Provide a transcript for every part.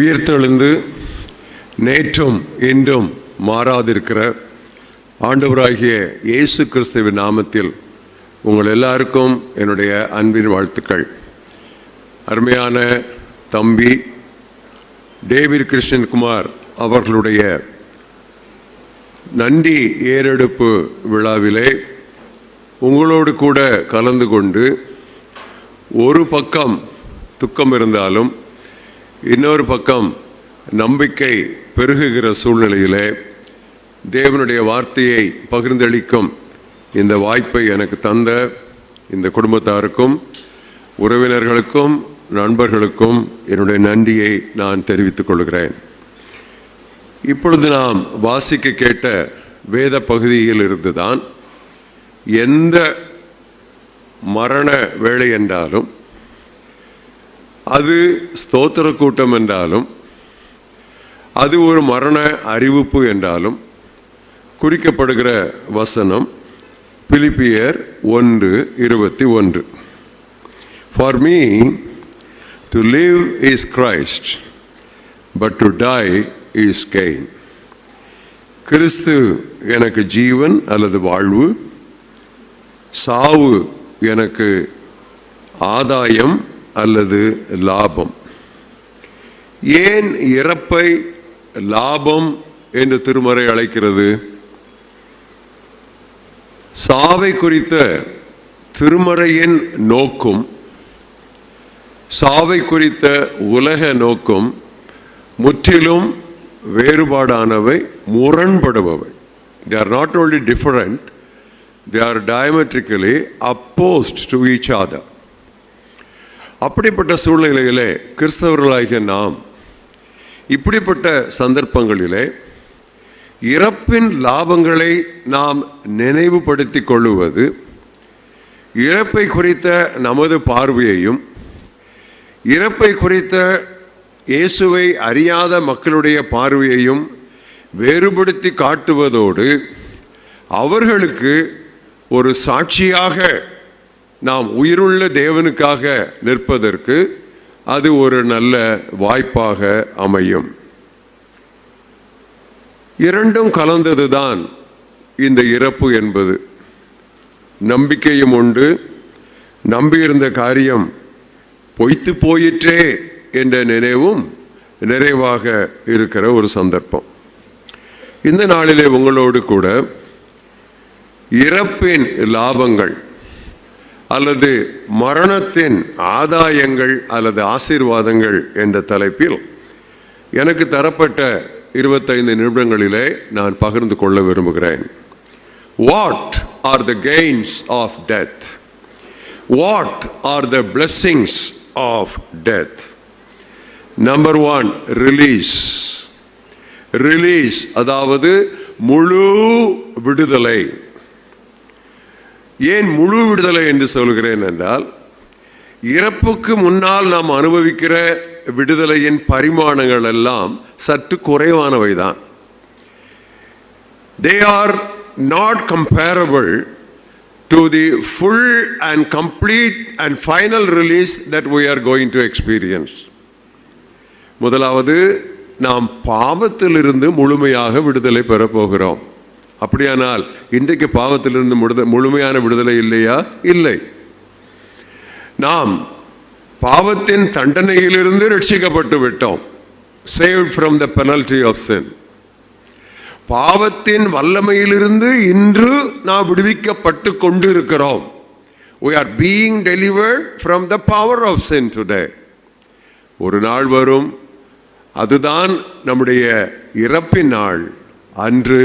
உயிர்த்தெழுந்து நேற்றும் இன்றும் மாறாதிருக்கிற ஆண்டவராகிய இயேசு கிறிஸ்துவின் நாமத்தில் உங்கள் எல்லாருக்கும் என்னுடைய அன்பின் வாழ்த்துக்கள். அருமையான தம்பி டேவிட் கிருஷ்ணன்குமார் அவர்களுடைய நன்றி ஏறெடுப்பு விழாவிலே உங்களோடு கூட கலந்து கொண்டு ஒரு பக்கம் துக்கம் இருந்தாலும் இன்னொரு பக்கம் நம்பிக்கை பெருகுகிற சூழ்நிலையிலே தேவனுடைய வார்த்தையை பகிர்ந்தளிக்கும் இந்த வாய்ப்பை எனக்கு தந்த இந்த குடும்பத்தாருக்கும் உறவினர்களுக்கும் நண்பர்களுக்கும் என்னுடைய நன்றியை நான் தெரிவித்துக் கொள்கிறேன். இப்பொழுது நாம் வாசிக்க கேட்ட வேத பகுதியில் இருந்துதான் எந்த மரண வேளை என்றாலும், அது ஸ்தோத்திர கூட்டம் என்றாலும், அது ஒரு மரண அறிவிப்பு என்றாலும் குறிக்கப்படுகிற வசனம் பிலிப்பியர் 1:21. For me to live is Christ, but to die is gain. கிறிஸ்து எனக்கு ஜீவன் அல்லது வாழ்வு, சாவு எனக்கு ஆதாயம் அல்லது லாபம். ஏன் இறப்பை லாபம் என்று திருமறை அழைக்கிறது? சாவை குறித்த திருமறையின் நோக்கும் சாவை குறித்த உலக நோக்கும் முற்றிலும் வேறுபாடானவை, முரண்படுபவை. They are not only different, they are diametrically opposed to each other. அப்படிப்பட்ட சூழ்நிலையிலே கிறிஸ்தவர்களாகிய நாம் இப்படிப்பட்ட சந்தர்ப்பங்களிலே இறப்பின் லாபங்களை நாம் நினைவுபடுத்திக் கொள்ளுவது, இறப்பை குறித்த நமது பார்வையையும் இறப்பை குறித்த இயேசுவை அறியாத மக்களுடைய பார்வையையும் வேறுபடுத்தி காட்டுவதோடு அவர்களுக்கு ஒரு சாட்சியாக நாம் உயிருள்ள தேவனுக்காக நிற்பதற்கு அது ஒரு நல்ல வாய்ப்பாக அமையும். இரண்டும் கலந்ததுதான் இந்த இறப்பு என்பது. நம்பிக்கையும் உண்டு, நம்பியிருந்த காரியம் பொய்த்து போயிற்றே என்ற நினைவும் நிறைவாக இருக்கிற ஒரு சந்தர்ப்பம். இந்த நாளிலே உங்களோடு கூட இறப்பின் லாபங்கள் அல்லது மரணத்தின் ஆதாயங்கள் அல்லது ஆசீர்வாதங்கள் என்ற தலைப்பில் எனக்கு தரப்பட்ட 25 நிமிடங்களிலே நான் பகிர்ந்து கொள்ள விரும்புகிறேன். What are the gains of death? What are the blessings of death? Number 1, release. Release, அதாவது முழு விடுதலை. ஏன் முழு விடுதலை என்று சொல்கிறேன் என்றால், இறப்புக்கு முன்னால் நாம் அனுபவிக்கிற விடுதலையின் பரிமாணங்கள் எல்லாம் சற்று குறைவானவைதான். They are not comparable to the full and complete and final release that we are going to experience. முதலாவது, நாம் பாவத்திலிருந்து முழுமையாக விடுதலை பெற போகிறோம். அப்படியானால் இன்றைக்கு பாவத்திலிருந்து முழுமையான விடுதலை இல்லையா? இல்லை. நாம் பாவத்தின் தண்டனையிலிருந்து ரட்சிக்கப்பட்டு விட்டோம். Saved from the penalty of sin. பாவத்தின் வல்லமையிலிருந்து இன்று நாம் விடுவிக்கப்பட்டு கொண்டிருக்கிறோம். We are being delivered from the power of sin today. ஒரு நாள் வரும், அதுதான் நம்முடைய இறப்பின் நாள். அன்று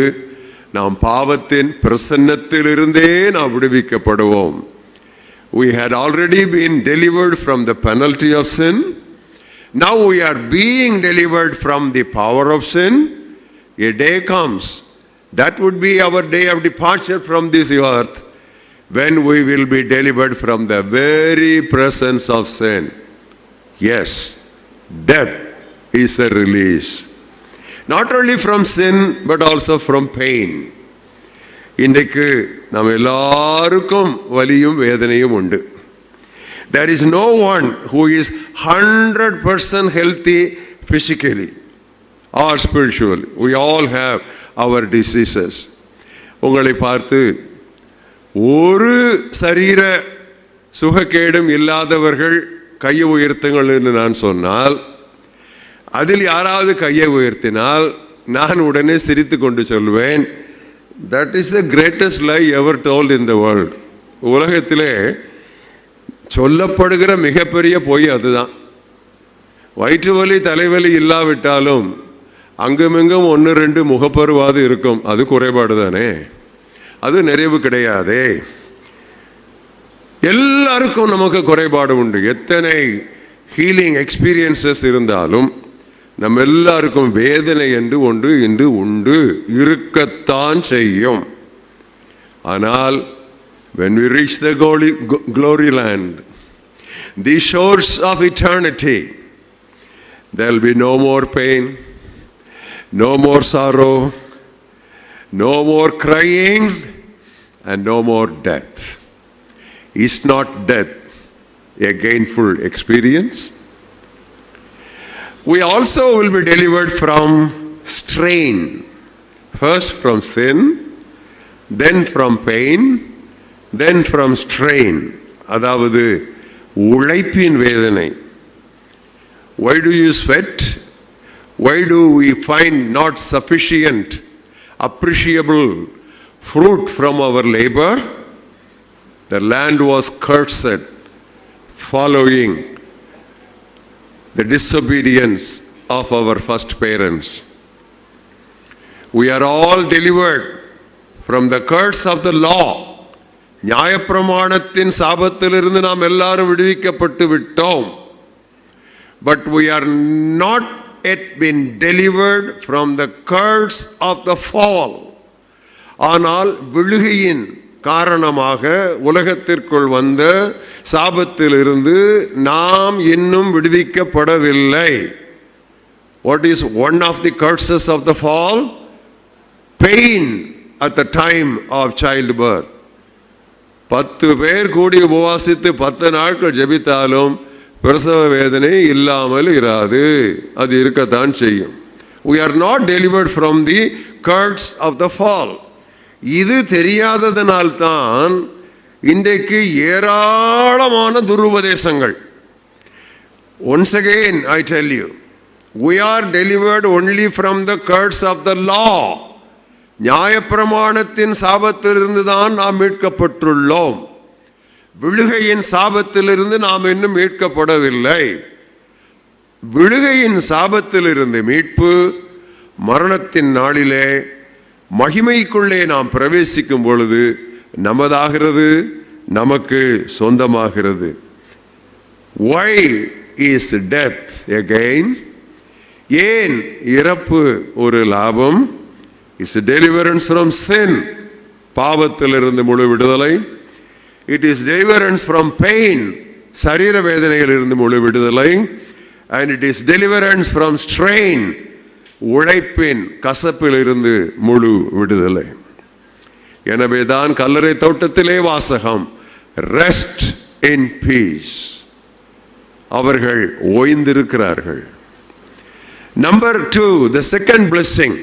நாம் பாவத்தின் பிரசன்னத்திலிருந்தே நாம் விடுவிக்கப்படுவோம். We had already been delivered from the penalty of sin. Now we are being delivered from the power of sin. A day comes, that would be our day of departure from this earth, when we will be delivered from the very presence of sin. Yes, death is a release. Not only from sin, but also from pain. இன்றைக்கு நம்ம எல்லாருக்கும் வலியும் வேதனையும் உண்டு. There is no one who is 100% healthy physically or spiritually. We all have our diseases. உங்களை பார்த்து ஒரு சரீர சுகக்கேடும் இல்லாதவர்கள் கையை உயர்த்துங்கள் என்று நான் சொன்னால், அதில் யாராவது கையை உயர்த்தினால் நான் உடனே சிரித்து கொண்டு சொல்வேன், that is the greatest lie ever told in the world. உலகத்திலே சொல்லப்படுகிற மிகப்பெரிய பொய் அதுதான். வயிற்று வலி தலைவலி இல்லாவிட்டாலும் அங்குமிங்கும் 1-2 முகப்பருவாது இருக்கும். அது குறைபாடு தானே, அது நிறைவு கிடையாதே. எல்லாருக்கும் நமக்கு குறைபாடு உண்டு. எத்தனை ஹீலிங் எக்ஸ்பீரியன்சஸ் இருந்தாலும் நம்ம எல்லாருக்கும் வேதனை என்று ஒன்று இன்று உண்டு, இருக்கத்தான் செய்யும். ஆனால் when we reach the glory land, the shores of eternity, there will be no more pain, no more sorrow, no more crying, and no more death. Is not death a gainful experience? We also will be delivered from strain. First from sin, then from pain, then from strain. அதாவது உழைப்பின் வேதனை. Why do you sweat? Why do we find not sufficient appreciable fruit from our labor? The land was cursed following the disobedience of our first parents. We are all delivered from the curse of the law. நியாயப்பிரமாணத்தின் சாபத்திலிருந்து நாம் எல்லாரும் விடுவிக்கப்பட்டு விட்டோம். But we are not yet been delivered from the curse of the fall. ஆனால் விழுகையின் காரணமாக உலகத்திற்குள் வந்த சாபத்திலிருந்து நாம் இன்னும் விடுவிக்கப்படவில்லை. What is one of the curses of the fall? Pain at the time of childbirth. 10 பேர் கூடி உபவாசித்து 10 நாட்கள் ஜெபித்தாலும் பிரசவ வேதனை இல்லாமல் இராது, அது இருக்கத்தான் செய்யும். We are not delivered from the curse of the fall. இது தெரியாததனால்தான் இன்றைக்கு ஏராளமான துருபதேசங்கள். Once again I tell you, we are delivered only from the curse of the law. நியாயப்பிரமாணத்தின் சாபத்திலிருந்து தான் நாம் மீட்கப்பட்டுள்ளோம். விழுகையின் சாபத்திலிருந்து நாம் இன்னும் மீட்கப்படவில்லை. விழுகையின் சாபத்திலிருந்து மீட்பு மரணத்தின் நாளிலே மகிமைக்குள்ளே நாம் பிரவேசிக்கும் பொழுது நமதாகிறது, நமக்கு சொந்தமாகிறது. Why is death again? ஏன் இறப்பு ஒரு லாபம்? It's a deliverance from sin. பாவத்திலிருந்து முழு விடுதலை. It is deliverance from pain. சரீர வேதனையிலிருந்து முழு விடுதலை. And it is deliverance from strain. உழைப்பின் கசப்பிலிருந்து முழு விடுதலை. எனவே தான் கல்லறை தோட்டத்திலே வாசகம், ரெஸ்ட் இன் பீஸ். அவர்கள் ஓய்ந்திருக்கிறார்கள். Number 2, the second blessing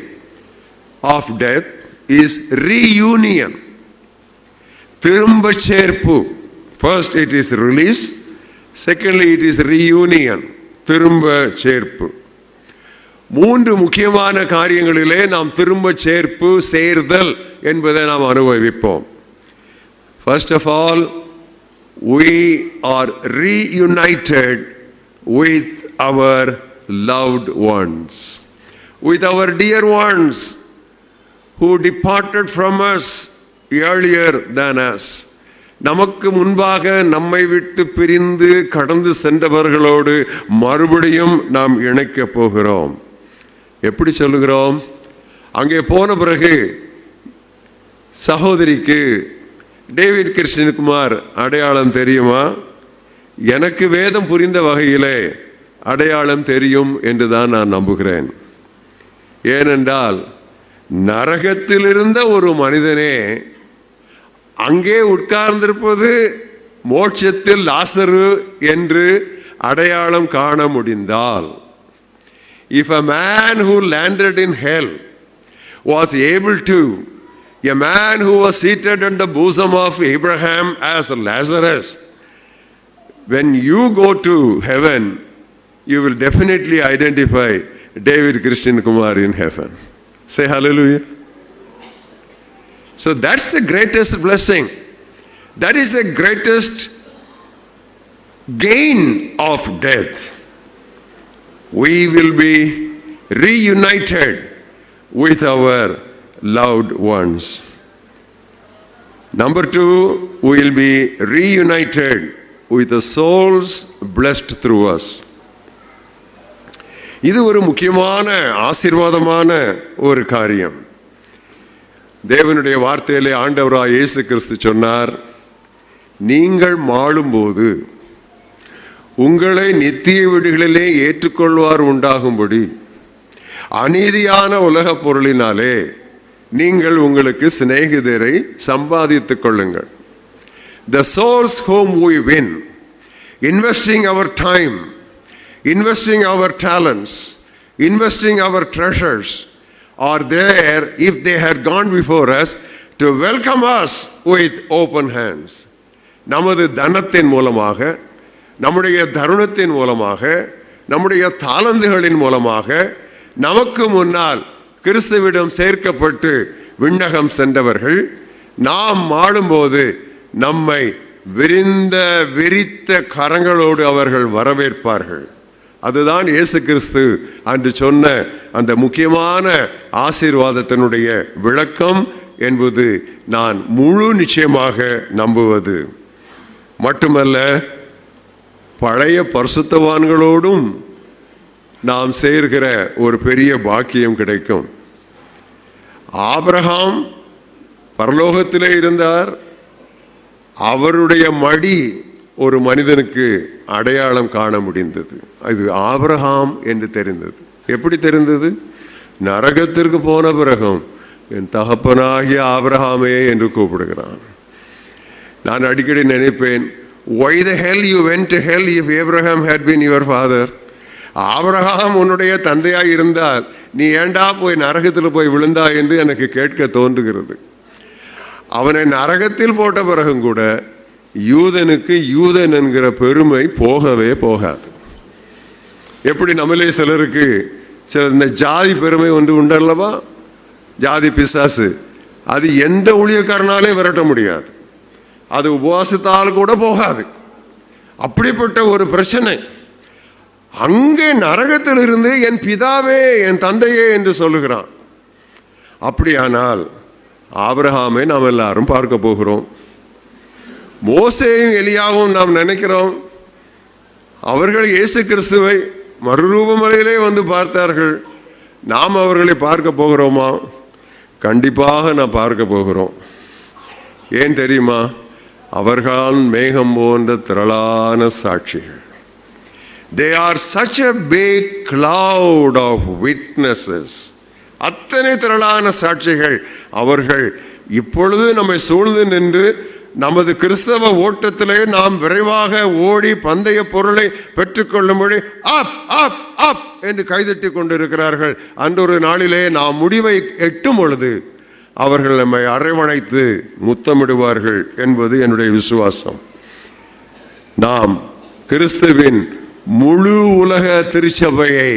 of death is reunion. திரும்ப சேர்ப்பு. First it is release, secondly it is reunion, திரும்ப சேர்ப்பு. 3 முக்கியமான காரியங்களிலே நாம் திரும்ப சேர்ப்பு, சேர்தல் என்பதை நாம் அனுபவிப்போம். First of all, we are reunited with our loved ones, with our dear ones who departed from us earlier than us. நமக்கு முன்பாக நம்மை விட்டு பிரிந்து கடந்து சென்றவர்களோடு மறுபடியும் நாம் இணைக்கப் போகிறோம். எப்படி சொல்லுகிறோம்? அங்கே போன பிறகு சகோதரிக்கு டேவிட் கிருஷ்ணகுமார் அடையாளம் தெரியுமா? எனக்கு வேதம் புரிந்த வகையிலே அடையாளம் தெரியும் என்றுதான் நான் நம்புகிறேன். ஏனென்றால் நரகத்தில் இருந்த ஒரு மனிதனே அங்கே உட்கார்ந்திருப்பது மோட்சத்தில் லாசரு என்று அடையாளம் காண முடிந்தால், If a man who landed in hell was able to, a man who was seated in the bosom of Abraham as Lazarus, when you go to heaven, you will definitely identify David Christian Kumar in heaven. Say hallelujah. So that's the greatest blessing. That is the greatest gain of death. We will be reunited with our loved ones. Number two, we will be reunited with the souls blessed through us. இது ஒரு முக்கியமான ஆசீர்வாதமான ஒரு காரியம். தேவனுடைய வார்த்தையிலே ஆண்டவராய் இயேசு கிறிஸ்து சொன்னார், நீங்கள் மாளும்போது உங்களை நித்திய வீடுகளிலே ஏற்றுக்கொள்வார் உண்டாகும்படி அநீதியான உலக பொருளினாலே நீங்கள் உங்களுக்கு சிநேகிதரை சம்பாதித்துக் கொள்ளுங்கள். The souls whom we win, investing our time, investing our talents, investing our treasures, are there if they had gone before us to welcome us with open hands. நமது தனத்தின் மூலமாக, நம்முடைய தருணத்தின் மூலமாக, நம்முடைய தாளந்துகளின் மூலமாக நமக்கு முன்னால் கிறிஸ்துவிடம் சேர்க்கப்பட்டு விண்ணகம் சென்றவர்கள் நாம் மாளும்போது நம்மை விரித்த கரங்களோடு அவர்கள் வரவேற்பார்கள். அதுதான் இயேசு கிறிஸ்து அன்று சொன்ன அந்த முக்கியமான ஆசீர்வாதத்தினுடைய விளக்கம் என்பது நான் முழு நிச்சயமாக நம்புவது. மட்டுமல்ல, பழைய பரிசுத்தவான்களோடும் நாம் சேர்கிற ஒரு பெரிய பாக்கியம் கிடைக்கும். ஆபிரகாம் பரலோகத்திலே இருந்தார். அவருடைய மடி ஒரு மனிதனுக்கு அடையாளம் காண முடிந்தது. அது ஆபிரகாம் என்று தெரிந்தது. எப்படி தெரிந்தது? நரகத்திற்கு போன பிறகும் என் தகப்பனாகிய ஆபிரகாமே என்று கூப்பிடுகிறான். நான் அடிக்கடி நினைப்பேன், why the hell you went to hell if Abraham had been your father? Abraham உன்னுடைய தந்தையாய் இருந்தால் நீ ஏண்டா போய் நரகத்தில் போய் விழுந்தா என்று எனக்கு கேட்க தோன்றுகிறது. அவனை நரகத்தில் போட்ட பிறகும் கூட யூதனுக்கு யூதன் என்கிற பெருமை போகவே போகாது. எப்படி நம்மளே சிலருக்கு இந்த ஜாதி பெருமை ஒன்று உண்டல்லவா, ஜாதி பிசாசு, அது எந்த ஊழியக்காரனாலே விரட்ட முடியாது. அது உபவாசத்தால் கூட போகாது. அப்படிப்பட்ட ஒரு பிரச்சனை அங்கே நரகத்தில் இருந்து என் பிதாவே என் தந்தையே என்று சொல்லுகிறான். அப்படியானால் ஆபிரகாமை நாம் எல்லாரும் பார்க்க போகிறோம். மோசேயும் எலியாவும் நாம் நினைக்கிறோம் அவர்கள் இயேசு கிறிஸ்துவை மறுரூபமலையிலே வந்து பார்த்தார்கள். நாம் அவர்களை பார்க்க போகிறோமா? கண்டிப்பாக நாம் பார்க்க போகிறோம். ஏன் தெரியுமா? அவர்கள் மேகம் போன்ற திரளான சாட்சிகள். They are such a big cloud of witnesses. அத்தனை திரளான சாட்சிகள். அவர்கள் இப்பொழுது நம்மை சூழ்ந்து நின்று நமது கிறிஸ்தவ ஓட்டத்திலே நாம் விரைவாக ஓடி பந்தய பொருளை பெற்றுக்கொள்ளும்படி அப் அப் அப் என்று கைதட்டி கொண்டிருக்கிறார்கள். அன்றொரு நாளிலே நாம் முடிவை எட்டும் பொழுது அவர்கள் நம்மை அரவணைத்து முத்தமிடுவார்கள் என்பது என்னுடைய விசுவாசம். நாம் கிறிஸ்துவின் முழு உலக திருச்சபையை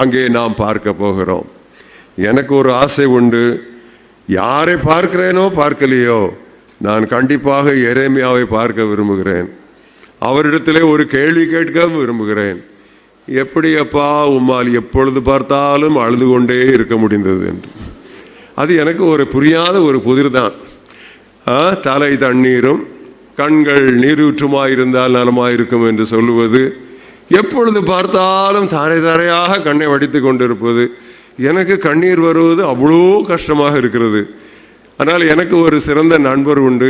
அங்கே நாம் பார்க்க போகிறோம். எனக்கு ஒரு ஆசை உண்டு. யாரை பார்க்கிறேனோ பார்க்கலையோ, நான் கண்டிப்பாக எரேமியாவை பார்க்க விரும்புகிறேன். அவரிடத்திலே ஒரு கேள்வி கேட்க விரும்புகிறேன். எப்படி அப்பா உம்மால் எப்பொழுது பார்த்தாலும் அழுது கொண்டே இருக்க முடிந்தது என்று. அது எனக்கு ஒரு புரியாத ஒரு புதிர் தான். தலை தண்ணீரும் கண்கள் நீரூற்றுமாயிருந்தால் நலமாயிருக்கும் என்று சொல்லுவது, எப்பொழுது பார்த்தாலும் தாரை தாரையாக கண்ணை வடித்து கொண்டிருப்பது, எனக்கு கண்ணீர் வருவது அவ்வளோ கஷ்டமாக இருக்கிறது. ஆனால் எனக்கு ஒரு சிறந்த நண்பர் உண்டு.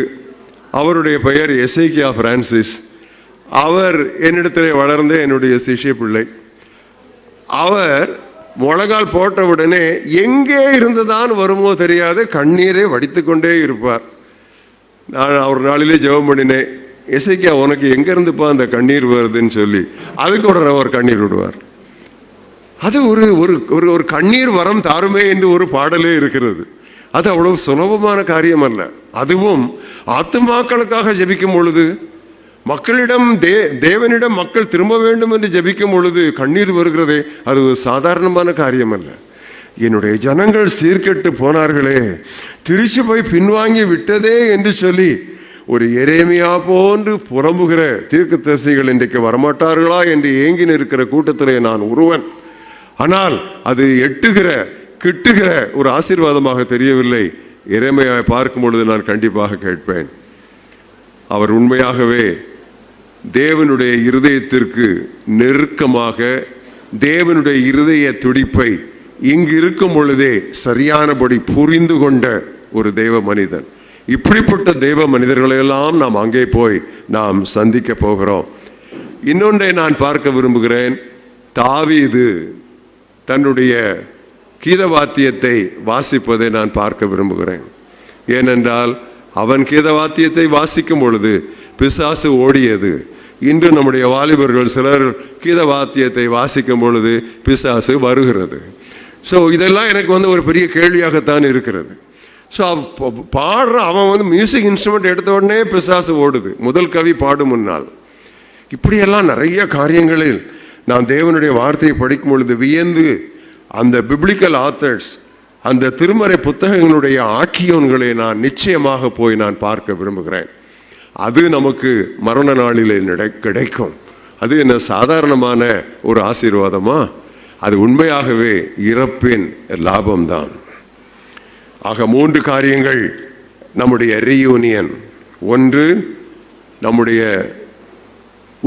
அவருடைய பெயர் எசேக்கியா பிரான்சிஸ். அவர் என்னிடத்திலே வளர்ந்த என்னுடைய சிஷ்ய பிள்ளை. அவர் முழங்கால் போட்டவுடனே எங்கே இருந்துதான் வருமோ தெரியாது கண்ணீரை வடித்து கொண்டே இருப்பார். நான் ஒரு நாளிலே ஜெபம் பண்ணினேன், எசேக்கியா உனக்கு எங்க இருந்துப்பா அந்த கண்ணீர் வருதுன்னு சொல்லி. அதுக்கு உடனே அவர் கண்ணீர் விடுவார். அது ஒரு ஒரு ஒரு கண்ணீர் வரம் தாருமே என்று ஒரு பாடலே இருக்கிறது. அது அவ்வளவு சுலபமான காரியம் அல்ல. அதுவும் ஆத்துமாக்களுக்காக ஜெபிக்கும் பொழுது, மக்களிடம் தேவனிடம் மக்கள் திரும்ப வேண்டும் என்று ஜெபிக்கும் பொழுது கண்ணீர் வருகிறதே, அது ஒரு சாதாரணமான காரியம் அல்ல. என்னுடைய ஜனங்கள் சீர்கெட்டு போனார்களே, திருச்சி போய் பின்வாங்கி விட்டதே என்று சொல்லி ஒரு எரேமியா போன்று புலம்புகிற தீர்க்கதரிசிகள் இன்றைக்கு வரமாட்டார்களா என்று ஏங்கி நிற்கிற கூட்டத்திலே நான் ஒருவன். ஆனால் அது கிட்டுகிற ஒரு ஆசீர்வாதமாக தெரியவில்லை. எரேமியாவை பார்க்கும் பொழுது நான் கண்டிப்பாக கேட்பேன், அவர் உண்மையாகவே தேவனுடைய இருதயத்திற்கு நெருக்கமாக தேவனுடைய இருதய துடிப்பை இங்கு இருக்கும் பொழுதே சரியானபடி புரிந்து கொண்ட ஒரு தேவ மனிதன். இப்படிப்பட்ட தேவ மனிதர்களையெல்லாம் நாம் அங்கே போய் நாம் சந்திக்க போகிறோம். இன்னொன்றை நான் பார்க்க விரும்புகிறேன். தாவீது தன்னுடைய கீதவாத்தியத்தை வாசிப்பதை நான் பார்க்க விரும்புகிறேன். ஏனென்றால் அவன் கீதவாத்தியத்தை வாசிக்கும் பொழுது பிசாசு ஓடியது. இன்று நம்முடைய வாலிபர்கள் சிலர் கீதவாத்தியத்தை வாசிக்கும் பொழுது பிசாசு வருகிறது. ஸோ இதெல்லாம் எனக்கு ஒரு பெரிய கேள்வியாகத்தான் இருக்கிறது. ஸோ பாடுற அவன் மியூசிக் இன்ஸ்ட்ருமெண்ட் எடுத்த உடனே பிசாசு ஓடுது, முதல் கவி பாடும் முன்னால். இப்படியெல்லாம் நிறைய காரியங்களில் நான் தேவனுடைய வார்த்தையை படிக்கும் பொழுது வியந்து அந்த பிப்ளிக்கல் ஆத்தர்ஸ், அந்த திருமறை புத்தகங்களுடைய ஆக்கியோன்களை நான் நிச்சயமாக போய் நான் பார்க்க விரும்புகிறேன். அது நமக்கு மரண நாளிலே கிடைக்கும். அது என்ன சாதாரணமான ஒரு ஆசீர்வாதமா? அது உண்மையாகவே இறப்பின் லாபம்தான். ஆக 3 காரியங்கள் நம்முடைய ரீயூனியன். ஒன்று, நம்முடைய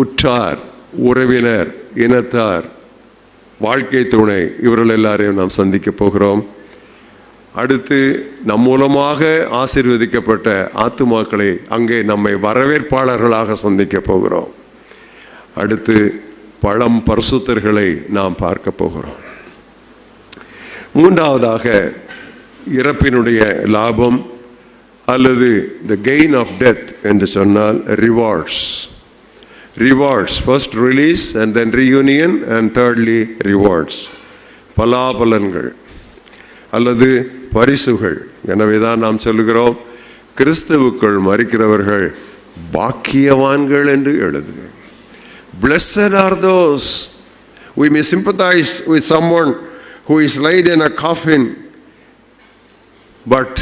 உற்றார், உறவினர், இனத்தார், வாழ்க்கை துணை, இவர்கள் எல்லாரையும் நாம் சந்திக்க போகிறோம். அடுத்து, நம் மூலமாக ஆசீர்வதிக்கப்பட்ட ஆத்துமாக்களை அங்கே நம்மை வரவேற்பாளர்களாக சந்திக்க போகிறோம். அடுத்து, பழம் பரிசுத்தர்களை நாம் பார்க்க போகிறோம். மூன்றாவதாக, இறப்பினுடைய லாபம் அல்லது the gain of death என்று சொன்னால் rewards. First release and then reunion and thirdly rewards. பலாபலன்கள் அல்லது பரிசுகள். எனவேதான் நாம் சொல்லுகிறோம், கிறிஸ்துவுக்குள் மரிக்கிறவர்கள் பாக்கியவான்கள் என்று எழுதுகிறோம். Blessed are those. We may sympathize with someone who is laid in a coffin, but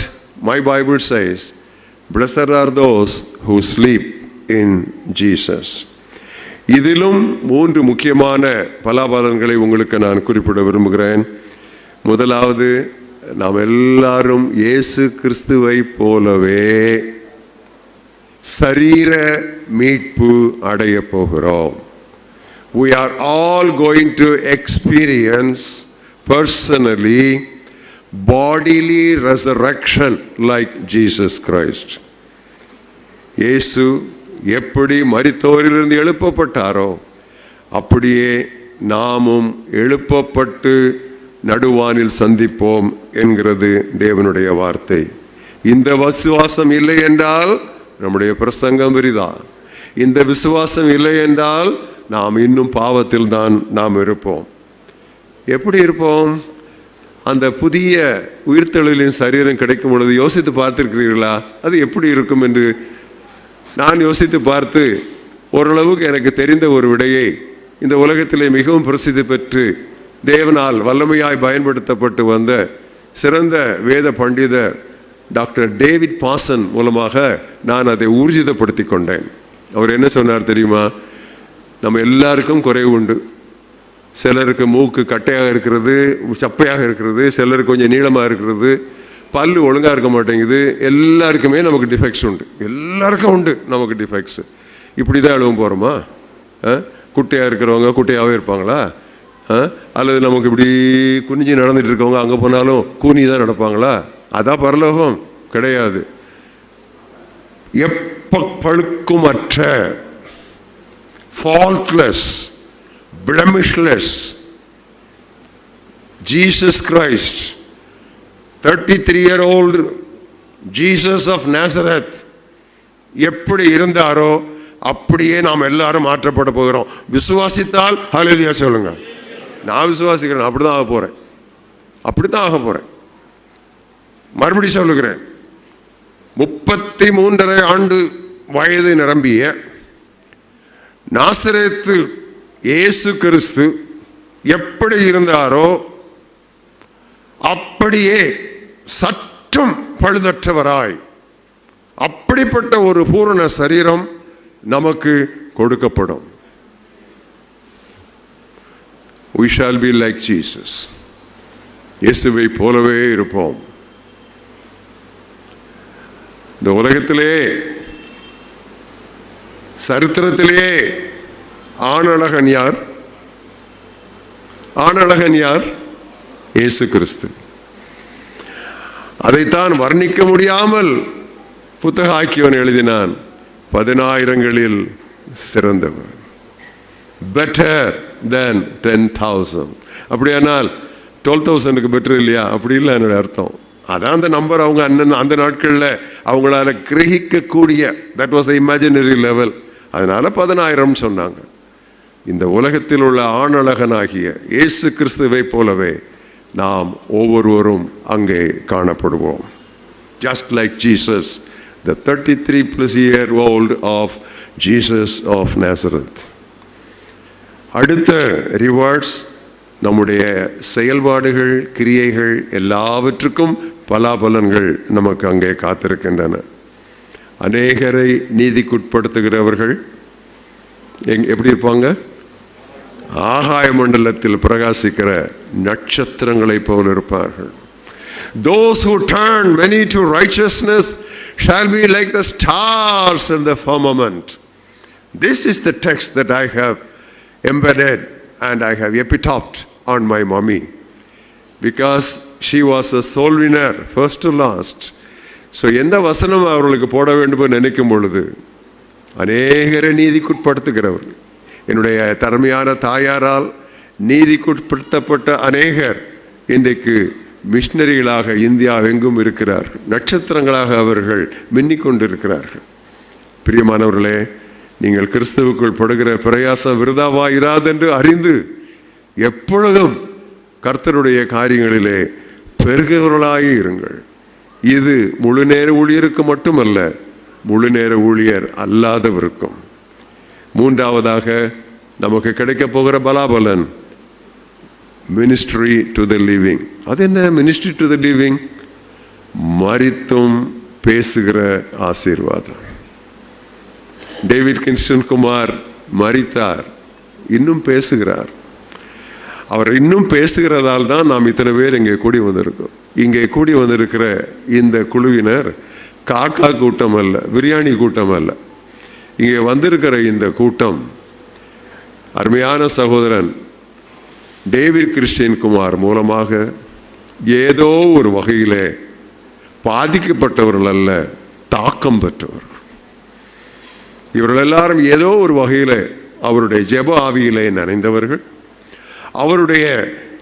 my Bible says, blessed are those who sleep in Jesus. இதிலும் 3 முக்கியமான பலாபலன்களை உங்களுக்கு நான் குறிப்பிட விரும்புகிறேன். முதலாவது, நாம் எல்லாரும் இயேசு கிறிஸ்துவை போலவே சரீர மீட்பு அடைய போகிறோம். We are all going to experience personally bodily resurrection like Jesus Christ. இயேசு எப்படி மரித்தோரிலிருந்து எழுப்பப்பட்டாரோ அப்படியே நாமும் எழுப்பப்பட்டு நடுவானில் சந்திப்போம் என்கிறது தேவனுடைய வார்த்தை. இந்த விசுவாசம் இல்லை என்றால் நம்முடைய பிரசங்கம் விரிதா. இந்த விசுவாசம் இல்லை என்றால் நாம் இன்னும் பாவத்தில் தான் நாம் இருப்போம். எப்படி இருப்போம்? அந்த புதிய உயிர்த்தெழுதலின் சரீரம் கிடைக்கும் பொழுது யோசித்து பார்த்திருக்கிறீர்களா? அது எப்படி இருக்கும் என்று நான் யோசித்து பார்த்து ஓரளவுக்கு எனக்கு தெரிந்த ஒரு விடையை இந்த உலகத்திலே மிகவும் பிரசித்தி பெற்று தேவனால் வல்லமையாய் பயன்படுத்தப்பட்டு வந்த சிறந்த வேத பண்டிதர் டாக்டர் டேவிட் பாசன் மூலமாக நான் அதை ஊர்ஜிதப்படுத்தி கொண்டேன். அவர் என்ன சொன்னார் தெரியுமா? நம்ம எல்லாருக்கும் குறைவு உண்டு. சிலருக்கு மூக்கு கட்டையாக இருக்கிறது, சப்பையாக இருக்கிறது, சிலருக்கு கொஞ்சம் நீளமாக இருக்கிறது, பல்லு ஒழுங்காக இருக்க மாட்டேங்குது. எல்லாருக்குமே நமக்கு டிஃபெக்ட்ஸ் உண்டு. எல்லாருக்கும் உண்டு நமக்கு டிஃபெக்ட்ஸ். இப்படி தான் எழுவும் போகிறோமா? குட்டையாக இருக்கிறவங்க குட்டையாகவே இருப்பாங்களா? அல்லது நமக்கு இப்படி குனிஞ்சு நடந்துட்டு இருக்கவங்க அங்கே போனாலும் கூனி தான் நடப்பாங்களா? அதான் பரலோகம்? கிடையாது. பழுக்குமற்ற, faultless, blemishless Jesus Christ, 33-year-old Jesus of Nazareth எப்படி இருந்தாரோ அப்படியே நாம் எல்லாரும் மாற்றப்பட போகிறோம். விசுவாசித்தால் ஹல்லேலூயா சொல்லுங்க. நான் விசுவாசிக்கிறேன், அப்படிதான் ஆக போறேன், அப்படித்தான் ஆக போறேன். மறுபடி சொல்லுகிறேன், 33.5 ஆண்டு வயது நிரம்பிய நாசரேத்து இயேசு கிறிஸ்து எப்படி இருந்தாரோ அப்படியே சற்றும் பழுதற்றவராய் அப்படிப்பட்ட ஒரு பூரண சரீரம் நமக்கு கொடுக்கப்படும். We shall be like Jesus. இயேசுவை போலவே இருப்போம். இந்த உலகத்திலே சரித்திரத்திலே ஆணழகன் யார்? ஆணழகன் யார்? இயேசு கிறிஸ்து. அதைத்தான் வர்ணிக்க முடியாமல் புத்தக ஆக்கியவன் எழுதினான், 10,000களில் சிறந்தவர், பெட்டர் than 10,000. அப்படியானால் 12,000க்கு பெட்டர் இல்லையா? அப்படி இல்லை என்னோட அர்த்தம். அதான் அந்த நம்பர் அவங்க அந்த நாட்களில் அவங்களால கிரகிக்கக்கூடிய, தட் வாஸ் இமேஜினரி லெவல். அதனால 10,000 சொன்னாங்க. இந்த உலகத்தில் உள்ள ஆணழகனாகிய இயேசு கிறிஸ்துவை போலவே நாம் ஒவ்வொருவரும் அங்கே காணப்படுவோம். Just like Jesus, the 33+year-old of Jesus of Nazareth. அடுத்த ரிவார்ட்ஸ், நம்முடைய செயல்பாடுகள், கிரியைகள் எல்லாவற்றுக்கும் பலாபலன்கள் நமக்கு அங்கே காத்திருக்கின்றன. அநேகரை நீதிக்குட்படுத்துகிறவர்கள் எப்படி இருப்பாங்க? ஆகாய மண்டலத்தில் பிரகாசிக்கிற நட்சத்திரங்களை போல இருப்பார்கள். Those who turn many to righteousness shall be like the stars in the firmament. This is the text that I have embedded and I have epitaphed on my mommy, because she was a soul winner first to last. So எந்த வசனம் அவர்களுக்கு போட வேண்டும் நினைக்கும் பொழுது, அநேகரை நீதிக்குட்படுத்துகிறவர்கள், என்னுடைய தரமையான தாயாரால் நீதிக்குட்படுத்தப்பட்ட அநேகர் இன்றைக்கு மிஷனரிகளாக இந்தியா எங்கும் இருக்கிறார்கள். நட்சத்திரங்களாக அவர்கள் மின்னிக் கொண்டிருக்கிறார்கள். பிரியமானவர்களே, நீங்கள் கிறிஸ்துவுக்குள் படுகிற பிரயாசம் விருதாவாயிராது என்று அறிந்து எப்பொழுதும் கர்த்தருடைய காரியங்களிலே பெருகிறவர்களாக இருங்கள். இது முழு நேர ஊழியருக்கு மட்டுமல்ல, முழு நேர ஊழியர் அல்லாதவருக்கும். மூன்றாவதாக நமக்கு கிடைக்க போகிற பலாபலன், மினிஸ்ட்ரி டு த லிவிங். அது என்ன மினிஸ்ட்ரி டு த லிவிங்? மரித்தும் பேசுகிற ஆசீர்வாதம். டேவிட் கின்ஸ்டன் குமார் மரித்தார், இன்னும் பேசுகிறார். அவர் இன்னும் பேசுகிறதால் தான் நாம் இத்தனை பேர் இங்கே கூடி வந்திருக்கோம். இங்கே கூடி வந்திருக்கிற இந்த குழுவினர் காக்கா கூட்டம் அல்ல, பிரியாணி கூட்டம் அல்ல. இங்கே வந்திருக்கிற இந்த கூட்டம் அருமையான சகோதரன் டேவிட் கிறிஸ்டியன் குமார் மூலமாக ஏதோ ஒரு வகையிலே பாதிக்கப்பட்டவர்கள் அல்ல, தாக்கம் பெற்றவர்கள். இவர்கள் எல்லாரும் ஏதோ ஒரு வகையில் அவருடைய ஜெப ஆவியிலே நனைந்தவர்கள், அவருடைய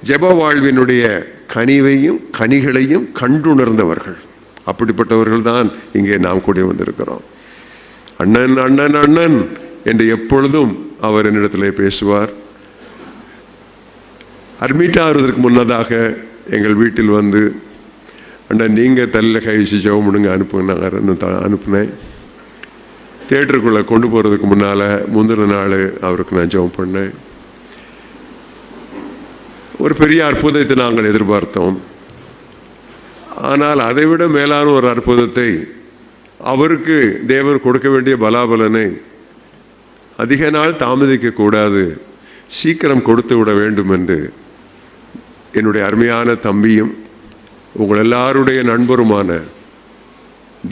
ஜெப வாழ்வினுடைய கனிவையும் கனிகளையும் கண்டுணர்ந்தவர்கள். அப்படிப்பட்டவர்கள் தான் இங்கே நாம் கூடி வந்திருக்கிறோம். அண்ணன் அண்ணன் அண்ணன் என்று எப்பொழுதும் அவர் என்னிடத்திலே பேசுவார். அட்மிட் ஆகிறதுக்கு முன்னதாக எங்கள் வீட்டில் வந்து, அண்ணன் நீங்கள் தலையில் கழிச்சு ஜெபம் பண்ணுங்க அனுப்புனேன். தியேட்டருக்குள்ளே கொண்டு போகிறதுக்கு முன்னால் முந்தின நாள் அவருக்கு நான் ஜெபம் பண்ணேன். ஒரு பெரிய அற்புதத்தை நாங்கள் எதிர்பார்த்தோம். ஆனால் அதைவிட மேலான ஒரு அற்புதத்தை, அவருக்கு தேவன் கொடுக்க வேண்டிய பலாபலனை அதிக நாள் தாமதிக்க கூடாது, சீக்கிரம் கொடுத்து விட வேண்டும் என்று என்னுடைய அருமையான தம்பியும் உங்கள் எல்லாருடைய நண்பருமான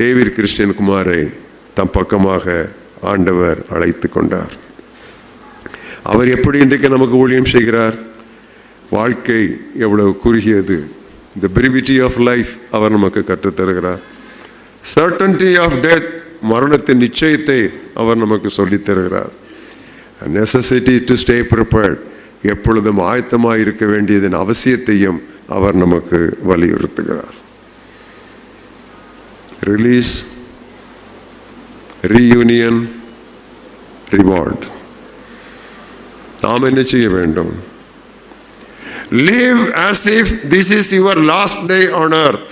டேவிட் கிறிஸ்டியன் குமாரை தம் பக்கமாக ஆண்டவர் அழைத்து கொண்டார். அவர் எப்படி இன்றைக்கு நமக்கு ஊழியம் செய்கிறார்? வாழ்க்கை எவ்வளவு குறுகியது, the brevity of life அவர் நமக்கு கற்றுத்தருகிறார். certainty of death, மரணத்தின் நிச்சயத்தை அவர் நமக்கு சொல்லித் தருகிறார். necessity to stay prepared, எப்பொழுதும் ஆயத்தமாக இருக்க வேண்டியதன் அவசியத்தையும் அவர் நமக்கு வலியுறுத்துகிறார். Release, reunion, reward. நாம் என்ன செய்ய வேண்டும்? Live as if this is your last day on earth.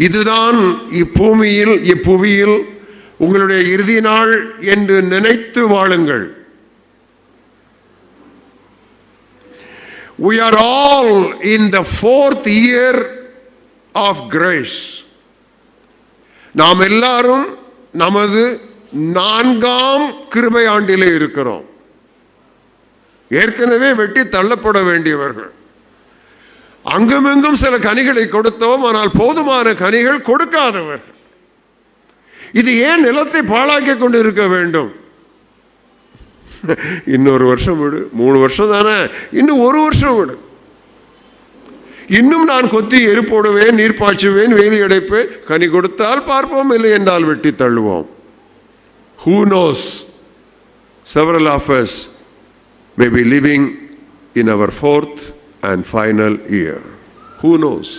இதுதான் இப்பூமியில் இப்புவியில் உங்களுடைய இறுதி நாள் என்று நினைத்து வாழுங்கள். We are all in the 4th year of grace. நாம் எல்லாரும் நமது 4ஆம் கிருபை ஆண்டிலே இருக்கிறோம். ஏற்கனவே வெட்டி தள்ளப்பட வேண்டியவர்கள். அங்குமெங்கும் சில கனிகளை கொடுத்தோம், ஆனால் போதுமான கனிகள் கொடுக்காதவர்கள். இது ஏன் நிலத்தை பாழாக்கி கொண்டு இருக்க வேண்டும்? இன்னொரு வருஷம் விடு, 3 வருஷம் தானே, இன்னும் 1 வருஷம் விடு, இன்னும் நான் கொத்தி எரு போடுவேன், நீர் பாய்ச்சுவேன், வேலி அடைப்பேன், கனி கொடுத்தால் பார்ப்போம், இல்லை என்றால் வெட்டி தள்ளுவோம். Who knows? Several of us may be living in our 4th and final year. Who knows?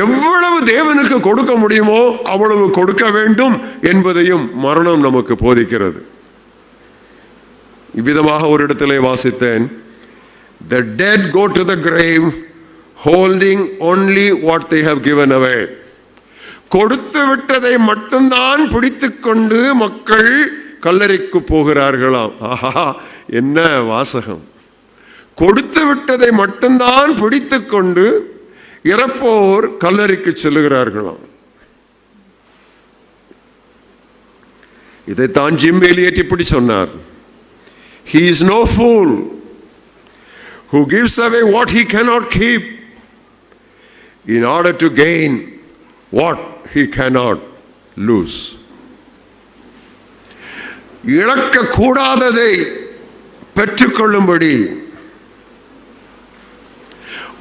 எவ்வளவு தேவனுக்கு கொடுக்க முடியுமோ அவ்வளவு கொடுக்க வேண்டும் என்பதையும் மரணம் நமக்கு போதிக்கிறது. இவ்விதமாக ஒரு இடத்திலே வாசித்தேன், the dead go to the grave holding only what they have given away. கொடுத்து விட்டதை மட்டும்தான் பிடித்துக் கொண்டு மக்கள் கல்லறைக்கு போகிறார்களாம். ஆஹா, என்ன வாசகம்! கொடுத்து விட்டதை மட்டும்தான் பிடித்துக் கொண்டு இறப்போர் கல்லறைக்கு செல்லுகிறார்களாம். இதைத்தான் ஜிம் எலியட் இப்படி சொன்னார், he is no fool who gives away what he cannot keep in order to gain what he cannot lose. இழக்க கூடாததை பெற்றுக்கொள்ளும்படி,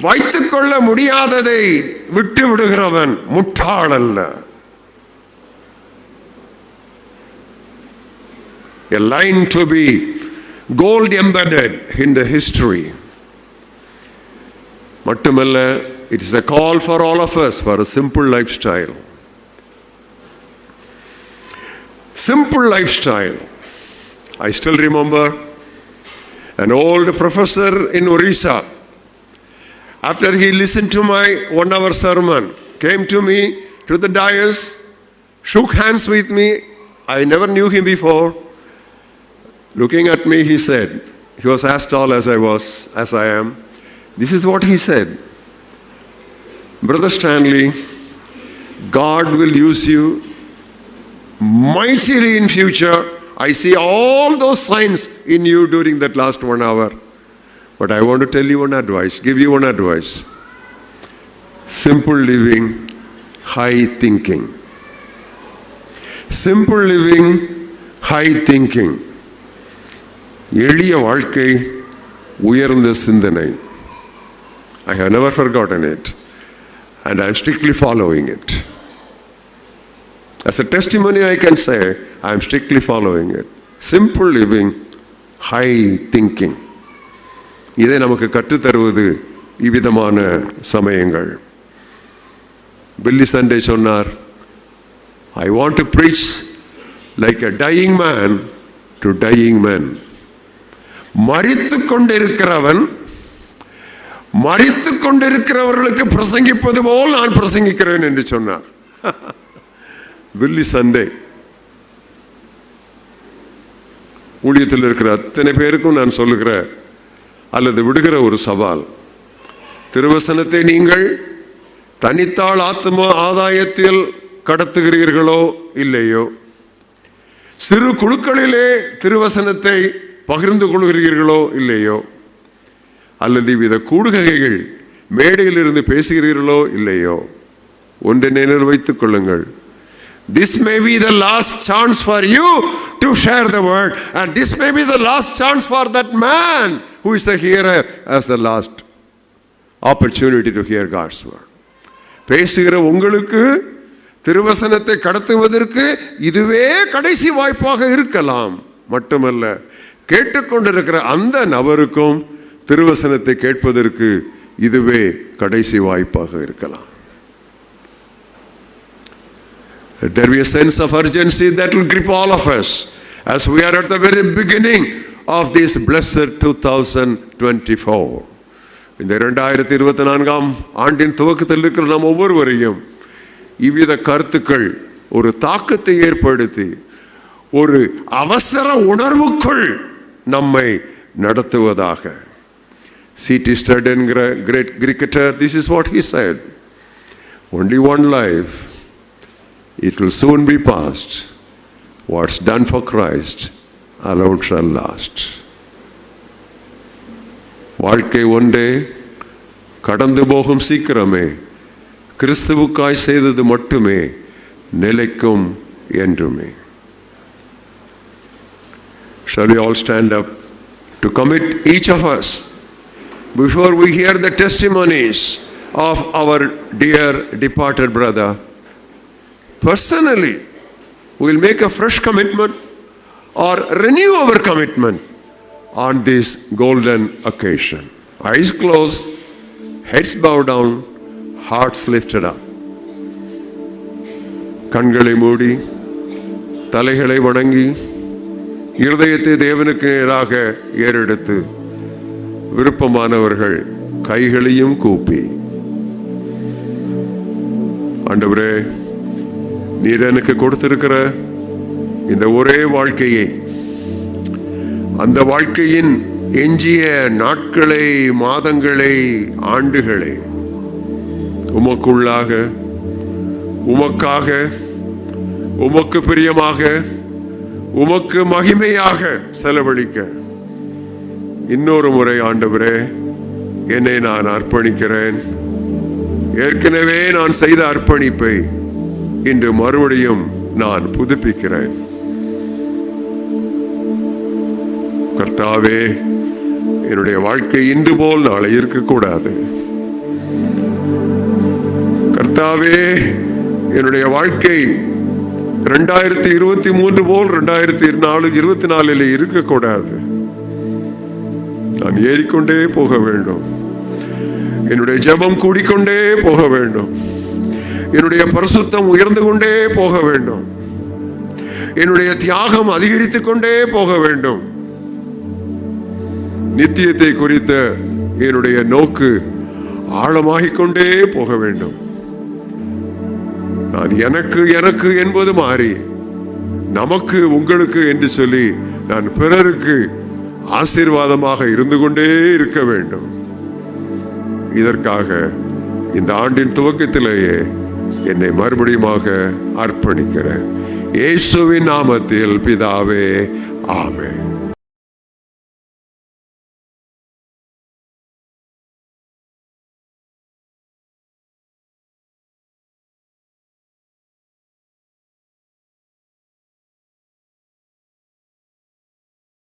வைத்துக் கொள்ள முடியாததை விட்டு விடுகிறவன் முட்டாள் அல்ல. A line to be gold embedded in the history. மட்டுமல்ல, it is a call for all of us for a simple lifestyle. Simple lifestyle. I still remember an old professor in Orissa, after he listened to my 1-hour sermon, came to me to the dais, shook hands with me. I never knew him before. Looking at me, he said, he was as tall as I am. This is what he said: Brother Stanley, God will use you mightily in future. I see all those signs in you during that last 1 hour. But I want to tell you one advice, give you one advice. Simple living, high thinking. Simple living, high thinking. எளிய வாழ்க்கை, உயர்ந்த சிந்தனை. I have never forgotten it, and I am strictly following it. As a testimony, I can say I am strictly following it. Simple living, high thinking. இதை நமக்கு கற்றுத்தருவது இவ்விதமான சமயங்கள். பில்லி Sunday சொன்னார், I want to preach like a dying man to dying men. மரித்துக் கொண்டிருக்கிறவன் மரித்துக் கொண்டிருக்கிறவர்களுக்கு பிரசங்கிப்பது போல் நான் பிரசங்கிக்கிறேன் என்று சொன்னார். பில்லி Sunday ஊழியத்தில் இருக்கிற அத்தனை பேருக்கும் நான் சொல்லுகிற அல்லது விடுகிற ஒரு சவால், திருவசனத்தை நீங்கள் தனித்தாள் ஆத்ம ஆதாயத்தில் கடத்துகிறீர்களோ இல்லையோ, சிறு குழுக்களிலே திருவசனத்தை பகிர்ந்து கொள்கிறீர்களோ இல்லையோ, அல்லது வித கூடுகைகள் மேடையில் இருந்து பேசுகிறீர்களோ இல்லையோ, ஒன்றை நினைவில் வைத்துக் கொள்ளுங்கள். This may be the last chance for you to share the word, and this may be the last chance for that man who is a hearer as the last opportunity to hear God's word. பேசுகிற உங்களுக்கு திருவசனத்தை கடத்துவதற்கு இதுவே கடைசி வாய்ப்பாக இருக்கலாம். மட்டுமல்ல, கேட்டுக்கொண்டிருக்கிற அந்த நபருக்கும் திருவசனத்தை கேட்பதற்கு இதுவே கடைசி வாய்ப்பாக இருக்கலாம். There be a sense of urgency that will grip all of us as we are at the very beginning of this blessed 2024. இந்த 2024 ஆண்டின் துவக்கத்தில் இருக்கிற நாம் ஒவ்வொருவரையும் இவ்வித கருத்துக்கள் ஒரு தாக்கத்தை ஏற்படுத்தி ஒரு அவசர உணர்வுக்குள் நம்மை நடத்துவதாக. C.T. Studd என்கிற great cricketer, this is what he said: only one life, it will soon be past. What's done for Christ alone shall last. வாழ்க்கை ஒன்றே, கடந்து போகும் சீக்கிரமே, கிறிஸ்துவுக்காய் செய்தது மட்டுமே நிலைக்கும் என்றுமே. Shall we all stand up to commit each of us before we hear the testimonies of our dear departed brother? Personally, we will make a fresh commitment or renew our commitment on this golden occasion. Eyes closed, heads bowed down, hearts lifted up. கண்களை மூடி தலைகளை வணங்கி இருதயத்தை தேவனுக்கு நேராக ஏறெடுத்து விருப்பமானவர்கள் கைகளையும் கூப்பி, ஆண்டவரே, நீர் எனக்கு கொடுத்திருக்கிற இந்த ஒரே வாழ்க்கையை, அந்த வாழ்க்கையின் எஞ்சிய நாட்களை, மாதங்களை, ஆண்டுகளை உமக்குள்ளாக, உமக்காக, உமக்கு பிரியமாக, உமக்கு மகிமையாக செலவழிக்க இன்னொரு முறை ஆண்டவரே என்னை நான் அர்ப்பணிக்கிறேன். ஏற்கனவே நான் செய்த அர்ப்பணிப்பை இன்று மறுபடியும் நான் புதுப்பிக்கிறேன். கர்த்தாவே, என்னுடைய வாழ்க்கை இன்று போல் நாளை இருக்கக்கூடாது. கர்த்தாவே, என்னுடைய வாழ்க்கை 2023 போல் 2024 இருக்கக்கூடாது. நான் ஏறிக்கொண்டே போக வேண்டும். என்னுடைய ஜெபம் கூடிக்கொண்டே போக வேண்டும். என்னுடைய பரிசுத்தம் உயர்ந்து கொண்டே போக வேண்டும். என்னுடைய தியாகம் அதிகரித்துக் கொண்டே போக வேண்டும். நித்தியத்தை குறித்த என்னுடைய நோக்கு ஆழமாகிக் கொண்டே போக வேண்டும். நான் எனக்கு எனக்கு என்பது மாறி நமக்கு, உங்களுக்கு என்று சொல்லி நான் பிறருக்கு ஆசீர்வாதமாக இருந்து கொண்டே இருக்க வேண்டும். இதற்காக இந்த ஆண்டின் துவக்கத்திலேயே என்னை மறுபடியுமாக அர்ப்பணிக்கிறேன். இயேசுவின் நாமத்தில் பிதாவே, ஆமென்.